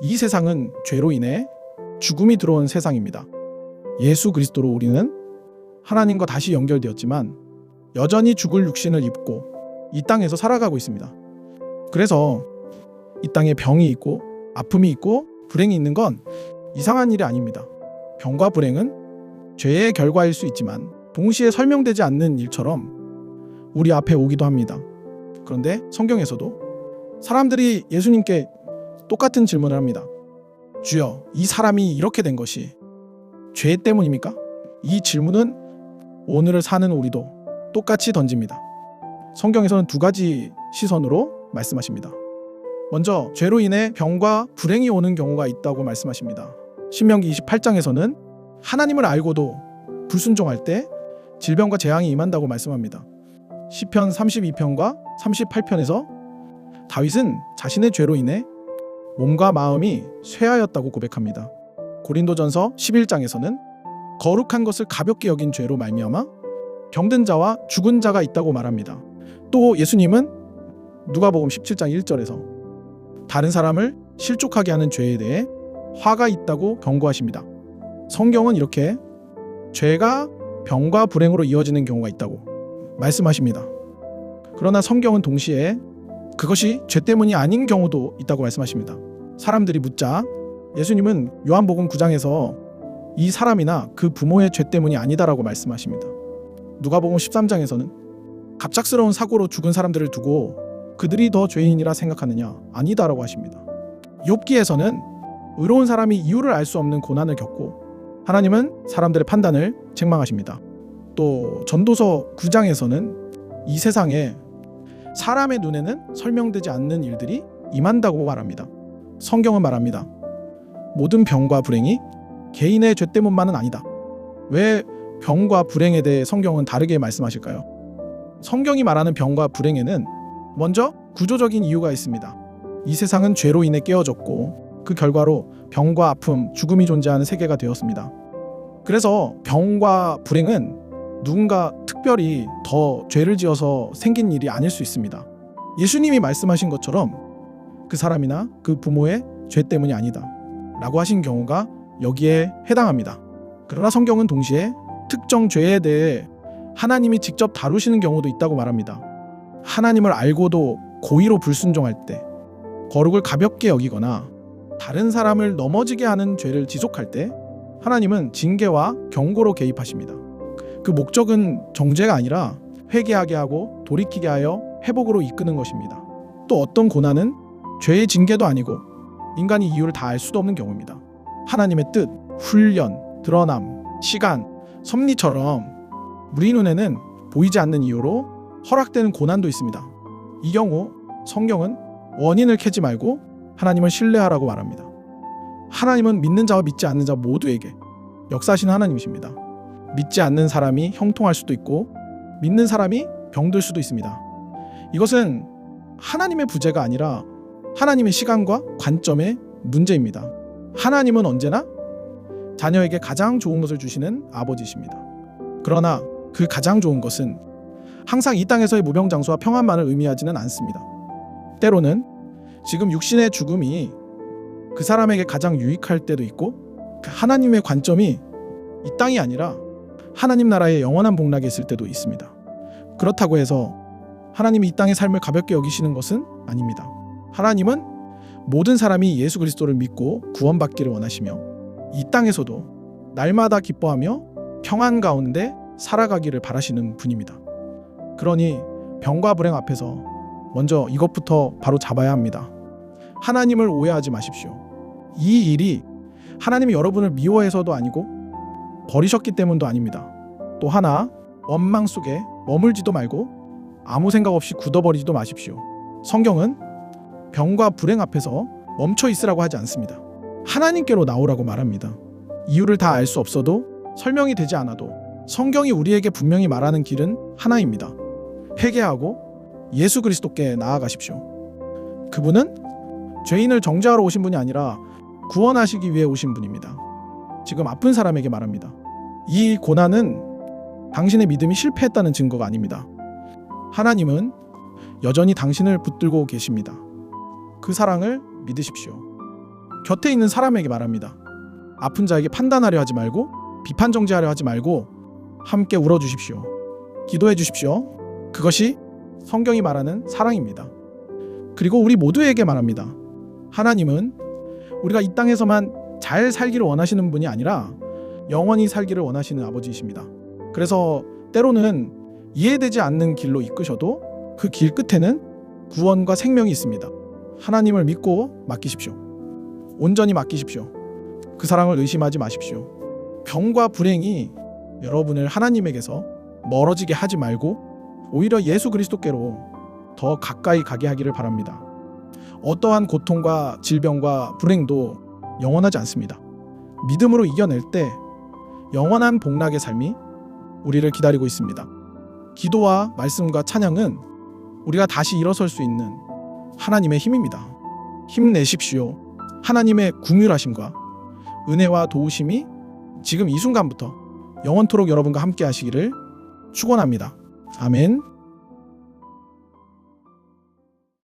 이 세상은 죄로 인해 죽음이 들어온 세상입니다. 예수 그리스도로 우리는 하나님과 다시 연결되었지만 여전히 죽을 육신을 입고 이 땅에서 살아가고 있습니다. 그래서 이 땅에 병이 있고 아픔이 있고 불행이 있는 건 이상한 일이 아닙니다. 병과 불행은 죄의 결과일 수 있지만 동시에 설명되지 않는 일처럼 우리 앞에 오기도 합니다. 그런데 성경에서도 사람들이 예수님께 똑같은 질문을 합니다. 주여, 이 사람이 이렇게 된 것이 죄 때문입니까? 이 질문은 오늘을 사는 우리도 똑같이 던집니다. 성경에서는 두 가지 시선으로 말씀하십니다. 먼저 죄로 인해 병과 불행이 오는 경우가 있다고 말씀하십니다. 신명기 28장에서는 하나님을 알고도 불순종할 때 질병과 재앙이 임한다고 말씀합니다. 시편 32편과 38편에서 다윗은 자신의 죄로 인해 몸과 마음이 쇠하였다고 고백합니다. 고린도전서 11장에서는 거룩한 것을 가볍게 여긴 죄로 말미암아 병든 자와 죽은 자가 있다고 말합니다. 또 예수님은 누가복음 17장 1절에서 다른 사람을 실족하게 하는 죄에 대해 화가 있다고 경고하십니다. 성경은 이렇게 죄가 병과 불행으로 이어지는 경우가 있다고 말씀하십니다. 그러나 성경은 동시에 그것이 죄 때문이 아닌 경우도 있다고 말씀하십니다. 사람들이 묻자 예수님은 요한복음 9장에서 이 사람이나 그 부모의 죄 때문이 아니다라고 말씀하십니다. 누가복음 13장에서는 갑작스러운 사고로 죽은 사람들을 두고 그들이 더 죄인이라 생각하느냐? 아니다라고 하십니다. 욥기에서는 의로운 사람이 이유를 알 수 없는 고난을 겪고 하나님은 사람들의 판단을 책망하십니다. 또 전도서 9장에서는 이 세상에 사람의 눈에는 설명되지 않는 일들이 임한다고 말합니다. 성경은 말합니다. 모든 병과 불행이 개인의 죄 때문만은 아니다. 왜 병과 불행에 대해 성경은 다르게 말씀하실까요? 성경이 말하는 병과 불행에는 먼저 구조적인 이유가 있습니다. 이 세상은 죄로 인해 깨어졌고 그 결과로 병과 아픔, 죽음이 존재하는 세계가 되었습니다. 그래서 병과 불행은 누군가 특별히 더 죄를 지어서 생긴 일이 아닐 수 있습니다. 예수님이 말씀하신 것처럼 그 사람이나 그 부모의 죄 때문이 아니다 라고 하신 경우가 여기에 해당합니다. 그러나 성경은 동시에 특정 죄에 대해 하나님이 직접 다루시는 경우도 있다고 말합니다. 하나님을 알고도 고의로 불순종할 때, 거룩을 가볍게 여기거나 다른 사람을 넘어지게 하는 죄를 지속할 때 하나님은 징계와 경고로 개입하십니다. 그 목적은 정죄가 아니라 회개하게 하고 돌이키게 하여 회복으로 이끄는 것입니다. 또 어떤 고난은 죄의 징계도 아니고 인간이 이유를 다 알 수도 없는 경우입니다. 하나님의 뜻, 훈련, 드러남, 시간, 섭리처럼 우리 눈에는 보이지 않는 이유로 허락되는 고난도 있습니다. 이 경우 성경은 원인을 캐지 말고 하나님을 신뢰하라고 말합니다. 하나님은 믿는 자와 믿지 않는 자 모두에게 역사하시는 하나님이십니다. 믿지 않는 사람이 형통할 수도 있고 믿는 사람이 병들 수도 있습니다. 이것은 하나님의 부재가 아니라 하나님의 시간과 관점의 문제입니다. 하나님은 언제나 자녀에게 가장 좋은 것을 주시는 아버지이십니다. 그러나 그 가장 좋은 것은 항상 이 땅에서의 무병장수와 평안만을 의미하지는 않습니다. 때로는 지금 육신의 죽음이 그 사람에게 가장 유익할 때도 있고 하나님의 관점이 이 땅이 아니라 하나님 나라의 영원한 복락에 있을 때도 있습니다. 그렇다고 해서 하나님이 이 땅의 삶을 가볍게 여기시는 것은 아닙니다. 하나님은 모든 사람이 예수 그리스도를 믿고 구원받기를 원하시며 이 땅에서도 날마다 기뻐하며 평안 가운데 살아가기를 바라시는 분입니다. 그러니 병과 불행 앞에서 먼저 이것부터 바로 잡아야 합니다. 하나님을 오해하지 마십시오. 이 일이 하나님이 여러분을 미워해서도 아니고 버리셨기 때문도 아닙니다. 또 하나, 원망 속에 머물지도 말고 아무 생각 없이 굳어버리지도 마십시오. 성경은 병과 불행 앞에서 멈춰 있으라고 하지 않습니다. 하나님께로 나오라고 말합니다. 이유를 다 알 수 없어도 설명이 되지 않아도 성경이 우리에게 분명히 말하는 길은 하나입니다. 회개하고 예수 그리스도께 나아가십시오. 그분은 죄인을 정죄하러 오신 분이 아니라 구원하시기 위해 오신 분입니다. 지금 아픈 사람에게 말합니다. 이 고난은 당신의 믿음이 실패했다는 증거가 아닙니다. 하나님은 여전히 당신을 붙들고 계십니다. 그 사랑을 믿으십시오. 곁에 있는 사람에게 말합니다. 아픈 자에게 판단하려 하지 말고 비판 정죄하려 하지 말고 함께 울어주십시오. 기도해 주십시오. 그것이 성경이 말하는 사랑입니다. 그리고 우리 모두에게 말합니다. 하나님은 우리가 이 땅에서만 잘 살기를 원하시는 분이 아니라 영원히 살기를 원하시는 아버지이십니다. 그래서 때로는 이해되지 않는 길로 이끄셔도 그 길 끝에는 구원과 생명이 있습니다. 하나님을 믿고 맡기십시오. 온전히 맡기십시오. 그 사랑을 의심하지 마십시오. 병과 불행이 여러분을 하나님에게서 멀어지게 하지 말고 오히려 예수 그리스도께로 더 가까이 가게 하기를 바랍니다. 어떠한 고통과 질병과 불행도 영원하지 않습니다. 믿음으로 이겨낼 때 영원한 복락의 삶이 우리를 기다리고 있습니다. 기도와 말씀과 찬양은 우리가 다시 일어설 수 있는 하나님의 힘입니다. 힘내십시오. 하나님의 긍휼하심과 은혜와 도우심이 지금 이 순간부터 영원토록 여러분과 함께 하시기를 축원합니다. 아멘.